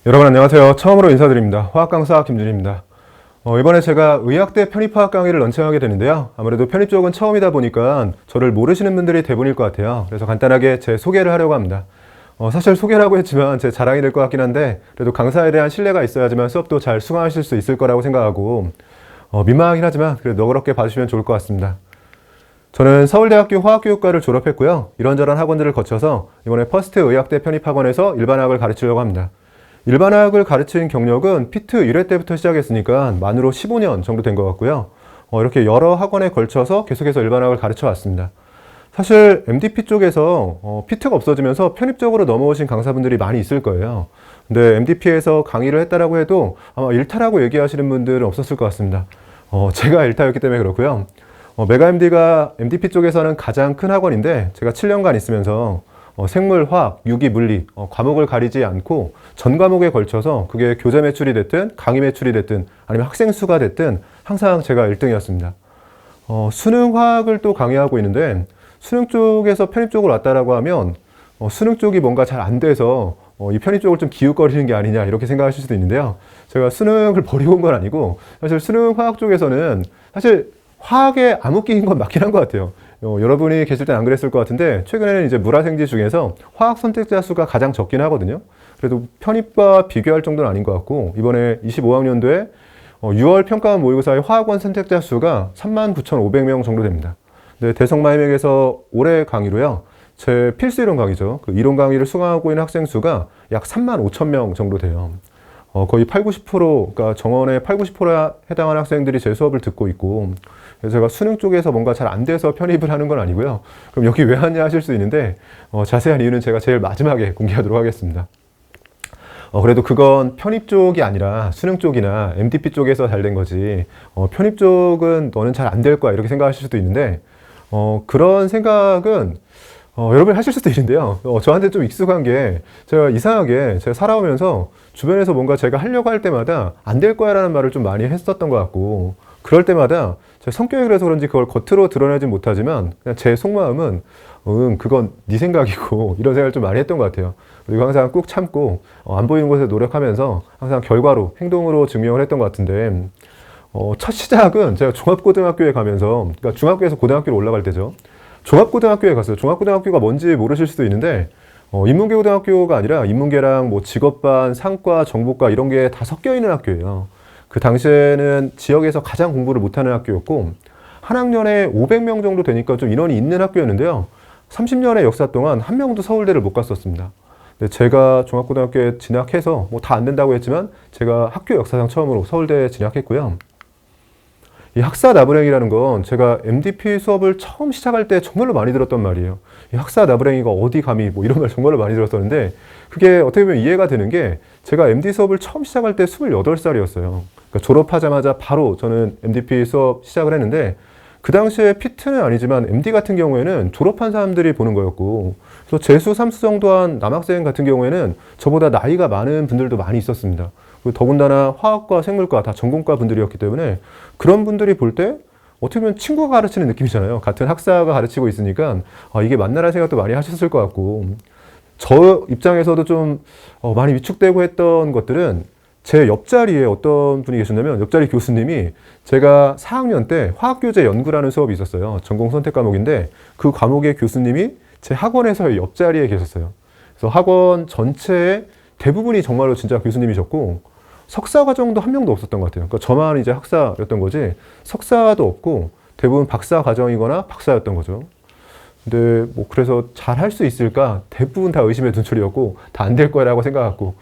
여러분 안녕하세요. 처음으로 인사드립니다. 화학 강사 김준희입니다. 이번에 제가 의학대 편입화학 강의를 런칭하게 되는데요. 아무래도 편입 쪽은 처음이다 보니까 저를 모르시는 분들이 대부분일 것 같아요. 그래서 간단하게 제 소개를 하려고 합니다. 사실 소개라고 했지만 제 자랑이 될 것 같긴 한데 그래도 강사에 대한 신뢰가 있어야지만 수업도 잘 수강하실 수 있을 거라고 생각하고 민망하긴 하지만 그래도 너그럽게 봐주시면 좋을 것 같습니다. 저는 서울대학교 화학교육과를 졸업했고요. 이런저런 학원들을 거쳐서 이번에 퍼스트 의학대 편입학원에서 일반학을 가르치려고 합니다. 일반학을 가르친 경력은 피트 1회 때부터 시작했으니까 만으로 15년 정도 된 것 같고요. 이렇게 여러 학원에 걸쳐서 계속해서 일반학을 가르쳐 왔습니다. 사실 MDP 쪽에서 피트가 없어지면서 편입적으로 넘어오신 강사분들이 많이 있을 거예요. 근데 MDP에서 강의를 했다라고 해도 아마 일타라고 얘기하시는 분들은 없었을 것 같습니다. 제가 일타였기 때문에 그렇고요. 메가MD가 MDP 쪽에서는 가장 큰 학원인데 제가 7년간 있으면서 생물, 화학, 유기, 물리 과목을 가리지 않고 전 과목에 걸쳐서 그게 교재 매출이 됐든 강의 매출이 됐든 아니면 학생 수가 됐든 항상 제가 1등이었습니다. 수능 화학을 또 강의하고 있는데 수능 쪽에서 편입 쪽으로 왔다라고 하면 수능 쪽이 뭔가 잘 안 돼서 이 편입 쪽을 좀 기웃거리는 게 아니냐 이렇게 생각하실 수도 있는데요. 제가 수능을 버리고 온 건 아니고 사실 수능 화학 쪽에서는 사실 화학에 암흑기인 건 맞긴 한 것 같아요. 여러분이 계실 땐 안 그랬을 것 같은데 최근에는 이제 물화생지 중에서 화학 선택자 수가 가장 적긴 하거든요. 그래도 편입과 비교할 정도는 아닌 것 같고 이번에 25학년도에 6월 평가원 모의고사의 화학원 선택자 수가 39,500명 정도 됩니다. 네, 대성마이맥에서 올해 강의로요. 제 필수 이론 강의죠. 그 이론 강의를 수강하고 있는 학생 수가 약 35,000명 정도 돼요. 거의 8, 90%, 그러니까 정원의 8, 90%에 해당하는 학생들이 제 수업을 듣고 있고 그래서 제가 수능 쪽에서 뭔가 잘 안 돼서 편입을 하는 건 아니고요. 그럼 여기 왜 왔냐 하실 수 있는데 자세한 이유는 제가 제일 마지막에 공개하도록 하겠습니다. 그래도 그건 편입 쪽이 아니라 수능 쪽이나 MDP 쪽에서 잘 된 거지 편입 쪽은 너는 잘 안 될 거야 이렇게 생각하실 수도 있는데 그런 생각은 여러분이 하실 수도 있는데요. 저한테 좀 익숙한 게 제가 이상하게 제가 살아오면서 주변에서 뭔가 제가 하려고 할 때마다 안 될 거야 라는 말을 좀 많이 했었던 것 같고 그럴 때마다 제 성격이 그래서 그런지 그걸 겉으로 드러내진 못하지만 그냥 제 속마음은 그건 네 생각이고 이런 생각을 좀 많이 했던 것 같아요. 그리고 항상 꾹 참고 안 보이는 곳에 노력하면서 항상 결과로 행동으로 증명을 했던 것 같은데 첫 시작은 제가 종합고등학교에 가면서 그러니까 중학교에서 고등학교로 올라갈 때죠. 종합고등학교에 갔어요. 종합고등학교가 뭔지 모르실 수도 있는데 인문계 고등학교가 아니라 인문계랑 뭐 직업반, 상과, 정보과 이런 게 다 섞여 있는 학교예요. 그 당시에는 지역에서 가장 공부를 못하는 학교였고 한 학년에 500명 정도 되니까 좀 인원이 있는 학교였는데요. 30년의 역사 동안 한 명도 서울대를 못 갔었습니다. 근데 제가 종합고등학교에 진학해서 뭐 다 안 된다고 했지만 제가 학교 역사상 처음으로 서울대에 진학했고요. 이 학사 나부랭이라는 건 제가 MDP 수업을 처음 시작할 때 정말로 많이 들었던 말이에요. 이 학사 나부랭이가 어디 감히 뭐 이런 말 정말로 많이 들었었는데 그게 어떻게 보면 이해가 되는 게 제가 MD 수업을 처음 시작할 때 28살이었어요. 그러니까 졸업하자마자 바로 저는 MDP 수업 시작을 했는데 그 당시에 피트는 아니지만 MD 같은 경우에는 졸업한 사람들이 보는 거였고 그래서 재수, 삼수 정도 한 남학생 같은 경우에는 저보다 나이가 많은 분들도 많이 있었습니다. 그리고 더군다나 화학과 생물과 다 전공과 분들이었기 때문에 그런 분들이 볼 때 어떻게 보면 친구가 가르치는 느낌이잖아요. 같은 학사가 가르치고 있으니까 이게 맞나라는 생각도 많이 하셨을 것 같고 저 입장에서도 좀 많이 위축되고 했던 것들은 제 옆자리에 어떤 분이 계셨냐면 옆자리 교수님이 제가 4학년 때 화학교재 연구라는 수업이 있었어요. 전공 선택 과목인데 그 과목의 교수님이 제 학원에서의 옆자리에 계셨어요. 그래서 학원 전체에 대부분이 정말로 진짜 교수님이셨고 석사 과정도 한 명도 없었던 것 같아요. 그러니까 저만 이제 학사였던 거지 석사도 없고 대부분 박사 과정이거나 박사였던 거죠. 근데 뭐 그래서 잘 할 수 있을까? 대부분 다 의심의 눈초리였고 다 안 될 거라고 생각했고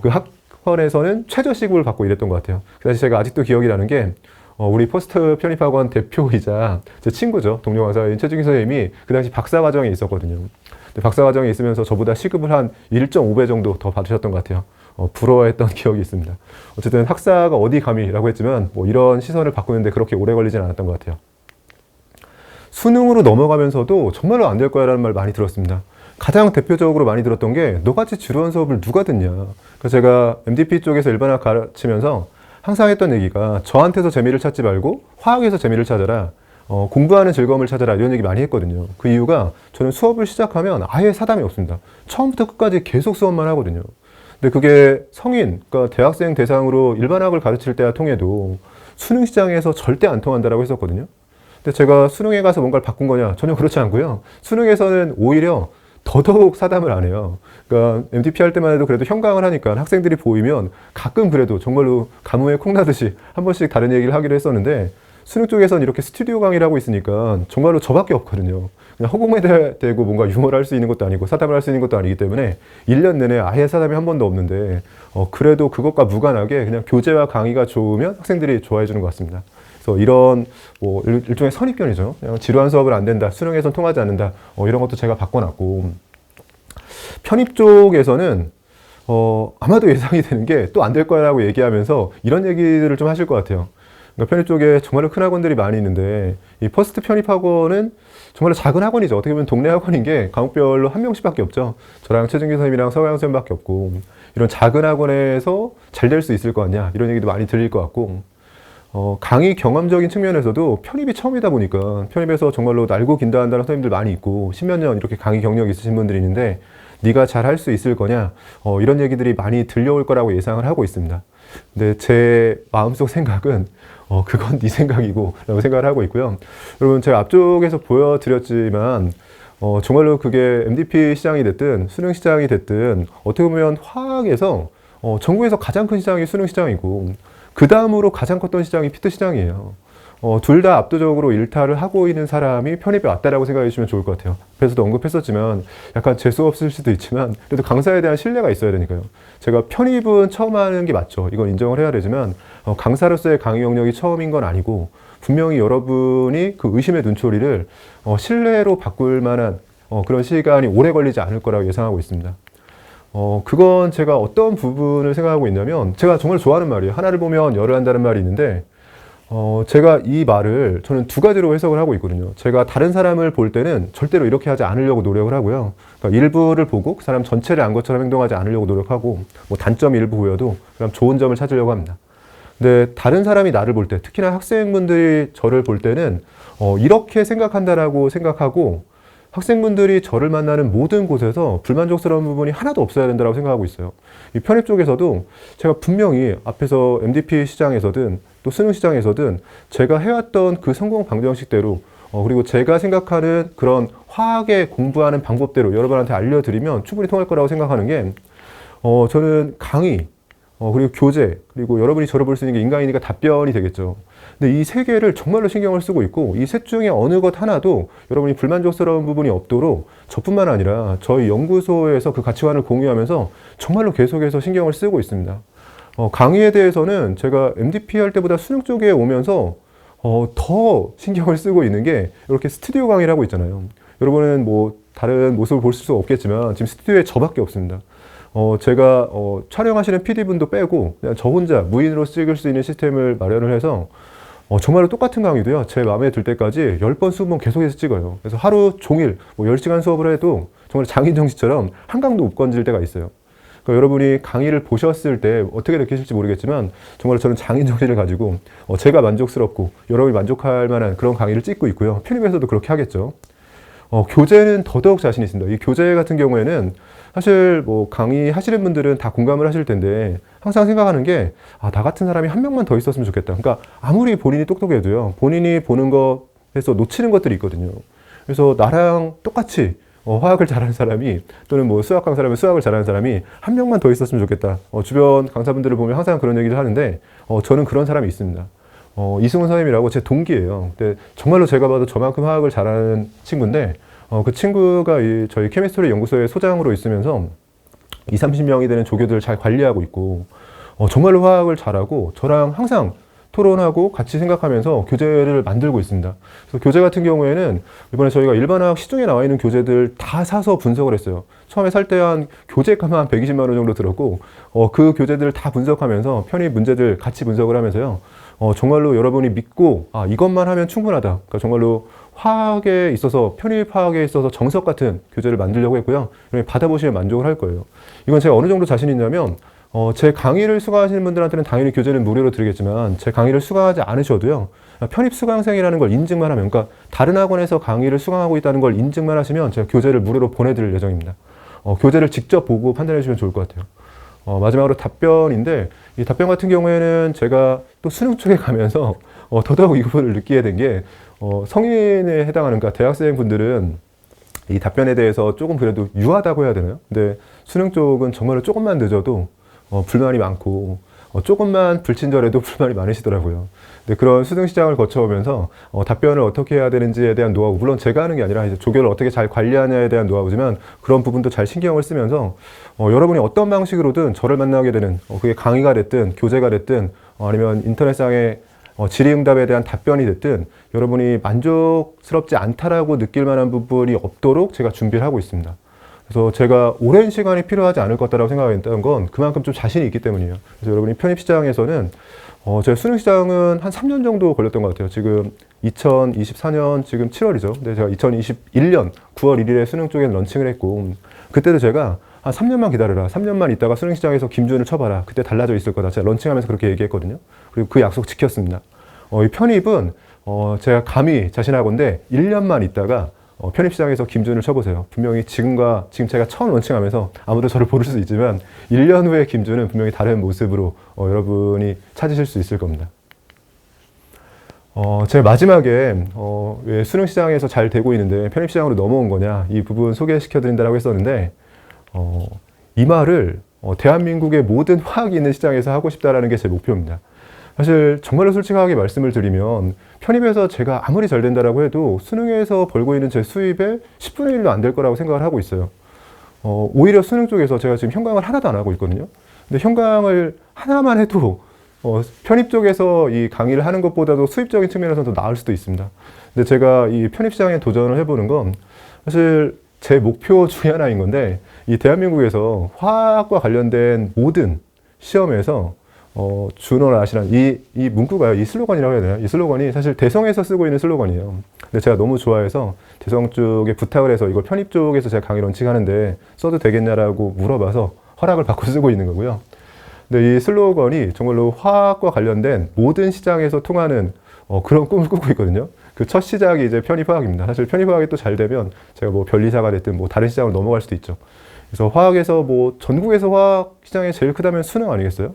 그 학원에서는 최저시급을 받고 일했던 것 같아요. 그래서 제가 아직도 기억이 나는 게 우리 포스트 편입학원 대표이자 제 친구죠. 동료 강사인 최준기 선생님이 그 당시 박사 과정에 있었거든요. 근데 박사 과정에 있으면서 저보다 시급을 한 1.5배 정도 더 받으셨던 것 같아요. 부러워했던 기억이 있습니다. 어쨌든 학사가 어디 감히라고 했지만 뭐 이런 시선을 바꾸는데 그렇게 오래 걸리진 않았던 것 같아요. 수능으로 넘어가면서도 정말로 안 될 거야 라는 말 많이 들었습니다. 가장 대표적으로 많이 들었던 게 너같이 지루한 수업을 누가 듣냐. 그래서 제가 MDP 쪽에서 일반학 가르치면서 항상 했던 얘기가 저한테서 재미를 찾지 말고 화학에서 재미를 찾아라. 공부하는 즐거움을 찾아라 이런 얘기 많이 했거든요. 그 이유가 저는 수업을 시작하면 아예 사담이 없습니다. 처음부터 끝까지 계속 수업만 하거든요. 근데 그게 성인, 그러니까 대학생 대상으로 일반학을 가르칠 때와 통해도 수능 시장에서 절대 안 통한다라고 했었거든요. 근데 제가 수능에 가서 뭔가를 바꾼 거냐? 전혀 그렇지 않고요. 수능에서는 오히려 더더욱 사담을 안 해요. 그러니까 MDP 할 때만 해도 그래도 형광을 하니까 학생들이 보이면 가끔 그래도 정말로 가뭄에 콩나듯이 한 번씩 다른 얘기를 하기로 했었는데 수능 쪽에서는 이렇게 스튜디오 강의를 하고 있으니까 정말로 저밖에 없거든요. 그냥 허공에 대고 뭔가 유머를 할 수 있는 것도 아니고 사담을 할 수 있는 것도 아니기 때문에 1년 내내 아예 사담이 한 번도 없는데 그래도 그것과 무관하게 그냥 교재와 강의가 좋으면 학생들이 좋아해 주는 것 같습니다. 그래서 이런 뭐 일종의 선입견이죠. 그냥 지루한 수업을 안 된다, 수능에선 통하지 않는다, 이런 것도 제가 바꿔놨고 편입 쪽에서는 아마도 예상이 되는 게 또 안 될 거라고 얘기하면서 이런 얘기들을 좀 하실 것 같아요. 그러니까 편입 쪽에 정말로 큰 학원들이 많이 있는데 이 퍼스트 편입 학원은 정말로 작은 학원이죠. 어떻게 보면 동네 학원인 게 과목별로 한 명씩밖에 없죠. 저랑 최준기 선생님이랑 서강 선생님밖에 없고 이런 작은 학원에서 잘 될 수 있을 것 같냐 이런 얘기도 많이 들릴 것 같고 강의 경험적인 측면에서도 편입이 처음이다 보니까 편입에서 정말로 날고 긴다한다는 선생님들 많이 있고 십몇 년 이렇게 강의 경력 있으신 분들이 있는데 네가 잘 할 수 있을 거냐 이런 얘기들이 많이 들려올 거라고 예상을 하고 있습니다. 근데 제 마음속 생각은 그건 네 생각이고 라고 생각을 하고 있고요. 여러분 제가 앞쪽에서 보여드렸지만 정말로 그게 MDP 시장이 됐든 수능 시장이 됐든 어떻게 보면 화학에서 전국에서 가장 큰 시장이 수능 시장이고 그 다음으로 가장 컸던 시장이 피트 시장이에요. 둘 다 압도적으로 일탈을 하고 있는 사람이 편입에 왔다라고 생각해 주시면 좋을 것 같아요. 앞에서도 언급했었지만 약간 재수 없을 수도 있지만 그래도 강사에 대한 신뢰가 있어야 되니까요. 제가 편입은 처음 하는 게 맞죠. 이건 인정을 해야 되지만 강사로서의 강의 영역이 처음인 건 아니고 분명히 여러분이 그 의심의 눈초리를 신뢰로 바꿀 만한 그런 시간이 오래 걸리지 않을 거라고 예상하고 있습니다. 그건 제가 어떤 부분을 생각하고 있냐면 제가 정말 좋아하는 말이에요. 하나를 보면 열을 한다는 말이 있는데 제가 이 말을 저는 두 가지로 해석을 하고 있거든요. 제가 다른 사람을 볼 때는 절대로 이렇게 하지 않으려고 노력을 하고요. 그러니까 일부를 보고 그 사람 전체를 안 것처럼 행동하지 않으려고 노력하고 뭐 단점이 일부 보여도 그럼 좋은 점을 찾으려고 합니다. 근데 다른 사람이 나를 볼 때, 특히나 학생분들이 저를 볼 때는 이렇게 생각한다라고 생각하고 학생분들이 저를 만나는 모든 곳에서 불만족스러운 부분이 하나도 없어야 된다고 생각하고 있어요. 이 편입 쪽에서도 제가 분명히 앞에서 MDP 시장에서든 또 수능 시장에서든 제가 해왔던 그 성공 방정식대로 그리고 제가 생각하는 그런 화학에 공부하는 방법대로 여러분한테 알려드리면 충분히 통할 거라고 생각하는 게 저는 강의 그리고 교재 그리고 여러분이 저를 볼 수 있는 게 인강이니까 답변이 되겠죠. 근데 이 세 개를 정말로 신경을 쓰고 있고 이 셋 중에 어느 것 하나도 여러분이 불만족스러운 부분이 없도록 저뿐만 아니라 저희 연구소에서 그 가치관을 공유하면서 정말로 계속해서 신경을 쓰고 있습니다. 강의에 대해서는 제가 MDP 할 때보다 수능 쪽에 오면서 더 신경을 쓰고 있는 게 이렇게 스튜디오 강의를 하고 있잖아요. 여러분은 뭐 다른 모습을 볼 수 없겠지만 지금 스튜디오에 저밖에 없습니다. 제가 촬영하시는 PD분도 빼고 그냥 저 혼자 무인으로 찍을 수 있는 시스템을 마련을 해서 정말로 똑같은 강의도요. 제 마음에 들 때까지 10번, 20번 계속해서 찍어요. 그래서 하루 종일 뭐 10시간 수업을 해도 정말 장인 정신처럼 한 강도 못 건질 때가 있어요. 그러니까 여러분이 강의를 보셨을 때 어떻게 느끼실지 모르겠지만 정말 저는 장인 정신을 가지고 제가 만족스럽고 여러분이 만족할 만한 그런 강의를 찍고 있고요. 편입에서도 그렇게 하겠죠. 교재는 더더욱 자신 있습니다. 이 교재 같은 경우에는 사실 뭐 강의하시는 분들은 다 공감을 하실 텐데 항상 생각하는 게 나 같은 사람이 한 명만 더 있었으면 좋겠다. 그러니까 아무리 본인이 똑똑해도요. 본인이 보는 것에서 놓치는 것들이 있거든요. 그래서 나랑 똑같이 화학을 잘하는 사람이 또는 뭐 수학 강사라면 수학을 잘하는 사람이 한 명만 더 있었으면 좋겠다. 주변 강사분들을 보면 항상 그런 얘기를 하는데 저는 그런 사람이 있습니다. 이승훈 선생님이라고 제 동기예요. 근데 정말로 제가 봐도 저만큼 화학을 잘하는 친구인데 그 친구가 저희 케미스트리 연구소의 소장으로 있으면서 20-30명이 되는 조교들을 잘 관리하고 있고 정말로 화학을 잘하고 저랑 항상 토론하고 같이 생각하면서 교재를 만들고 있습니다. 그래서 교재 같은 경우에는 이번에 저희가 일반화학 시중에 나와 있는 교재들 다 사서 분석을 했어요. 처음에 살 때 한 교재가만 한 120만 원 정도 들었고 그 교재들을 다 분석하면서 편입 문제들 같이 분석을 하면서요. 정말로 여러분이 믿고 이것만 하면 충분하다. 그러니까 정말로 화학에 있어서 편입 화학에 있어서 정석 같은 교재를 만들려고 했고요. 받아보시면 만족을 할 거예요. 이건 제가 어느 정도 자신 있냐면 제 강의를 수강하시는 분들한테는 당연히 교재는 무료로 드리겠지만 제 강의를 수강하지 않으셔도요. 편입 수강생이라는 걸 인증만 하면 그러니까 다른 학원에서 강의를 수강하고 있다는 걸 인증만 하시면 제가 교재를 무료로 보내드릴 예정입니다. 교재를 직접 보고 판단해 주시면 좋을 것 같아요. 마지막으로 답변인데, 이 답변 같은 경우에는 제가 또 수능 쪽에 가면서 더더욱 이 부분을 느끼게 된 게, 성인에 해당하는, 그러니까 대학생 분들은 이 답변에 대해서 조금 그래도 유하다고 해야 되나요? 근데 수능 쪽은 정말로 조금만 늦어도 불만이 많고, 조금만 불친절해도 불만이 많으시더라고요. 근데 그런 수능 시장을 거쳐오면서 답변을 어떻게 해야 되는지에 대한 노하우, 물론 제가 하는 게 아니라 이제 조교를 어떻게 잘 관리하냐에 대한 노하우지만 그런 부분도 잘 신경을 쓰면서 여러분이 어떤 방식으로든 저를 만나게 되는, 그게 강의가 됐든 교재가 됐든 아니면 인터넷상의 질의응답에 대한 답변이 됐든 여러분이 만족스럽지 않다라고 느낄 만한 부분이 없도록 제가 준비를 하고 있습니다. 그래서 제가 오랜 시간이 필요하지 않을 것 같다고 생각했던 건 그만큼 좀 자신이 있기 때문이에요. 그래서 여러분이 편입시장에서는 제가 수능시장은 한 3년 정도 걸렸던 것 같아요. 지금 2024년 지금 7월이죠. 근데 제가 2021년 9월 1일에 수능 쪽에 런칭을 했고, 그때도 제가 한 3년만 기다려라. 3년만 있다가 수능시장에서 김준을 쳐봐라. 그때 달라져 있을 거다. 제가 런칭하면서 그렇게 얘기했거든요. 그리고 그 약속 지켰습니다. 이 편입은 제가 감히 자신하건데 1년만 있다가 편입시장에서 김준을 쳐보세요. 분명히 지금 제가 처음 런칭하면서 아무도 저를 모를 수 있지만 1년 후에 김준은 분명히 다른 모습으로 여러분이 찾으실 수 있을 겁니다. 제가 마지막에 왜 수능시장에서 잘 되고 있는데 편입시장으로 넘어온 거냐, 이 부분 소개시켜드린다고 했었는데 이 말을 대한민국의 모든 화학이 있는 시장에서 하고 싶다라는 게 제 목표입니다. 사실 정말로 솔직하게 말씀을 드리면 편입에서 제가 아무리 잘 된다라고 해도 수능에서 벌고 있는 제 수입의 10분의 1도 안 될 거라고 생각을 하고 있어요. 오히려 수능 쪽에서 제가 지금 현강을 하나도 안 하고 있거든요. 근데 현강을 하나만 해도 편입 쪽에서 이 강의를 하는 것보다도 수입적인 측면에서는 더 나을 수도 있습니다. 근데 제가 이 편입 시장에 도전을 해보는 건 사실 제 목표 중에 하나인 건데, 이 대한민국에서 화학과 관련된 모든 시험에서 준호를 아시란 이 문구가요, 이 슬로건이라고 해야 되나요? 이 슬로건이 사실 대성에서 쓰고 있는 슬로건이에요. 근데 제가 너무 좋아해서 대성 쪽에 부탁을 해서 이걸 편입 쪽에서 제가 강의 런칭하는데 써도 되겠냐라고 물어봐서 허락을 받고 쓰고 있는 거고요. 근데 이 슬로건이 정말로 화학과 관련된 모든 시장에서 통하는 그런 꿈을 꾸고 있거든요. 그 첫 시작이 이제 편입화학입니다. 사실 편입화학이 또 잘 되면 제가 뭐 변리사가 됐든 뭐 다른 시장으로 넘어갈 수도 있죠. 그래서 화학에서 뭐 전국에서 화학 시장이 제일 크다면 수능 아니겠어요?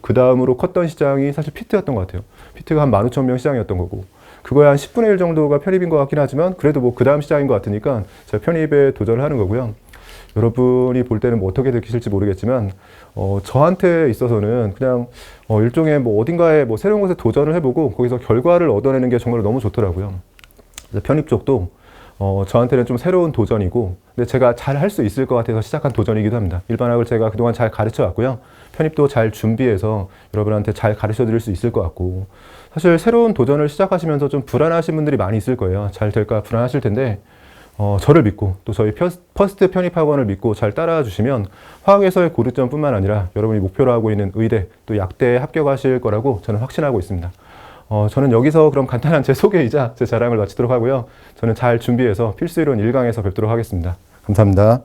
그 다음으로 컸던 시장이 사실 피트였던 것 같아요. 피트가 한 15,000명 시장이었던 거고, 그거에 한 10분의 1 정도가 편입인 것 같긴 하지만 그래도 뭐 그 다음 시장인 것 같으니까 제가 편입에 도전을 하는 거고요. 여러분이 볼 때는 뭐 어떻게 느끼실지 모르겠지만 저한테 있어서는 그냥 일종의 뭐 어딘가에 뭐 새로운 곳에 도전을 해보고 거기서 결과를 얻어내는 게 정말 너무 좋더라고요. 그래서 편입 쪽도 저한테는 좀 새로운 도전이고, 근데 제가 잘 할 수 있을 것 같아서 시작한 도전이기도 합니다. 일반학을 제가 그동안 잘 가르쳐 왔고요. 편입도 잘 준비해서 여러분한테 잘 가르쳐 드릴 수 있을 것 같고, 사실 새로운 도전을 시작하시면서 좀 불안하신 분들이 많이 있을 거예요. 잘 될까 불안하실 텐데, 저를 믿고 또 저희 퍼스트 편입학원을 믿고 잘 따라와 주시면 화학에서의 고르점뿐만 아니라 여러분이 목표로 하고 있는 의대 또 약대에 합격하실 거라고 저는 확신하고 있습니다. 저는 여기서 그럼 간단한 제 소개이자 제 자랑을 마치도록 하고요. 저는 잘 준비해서 필수 이론 1강에서 뵙도록 하겠습니다. 감사합니다.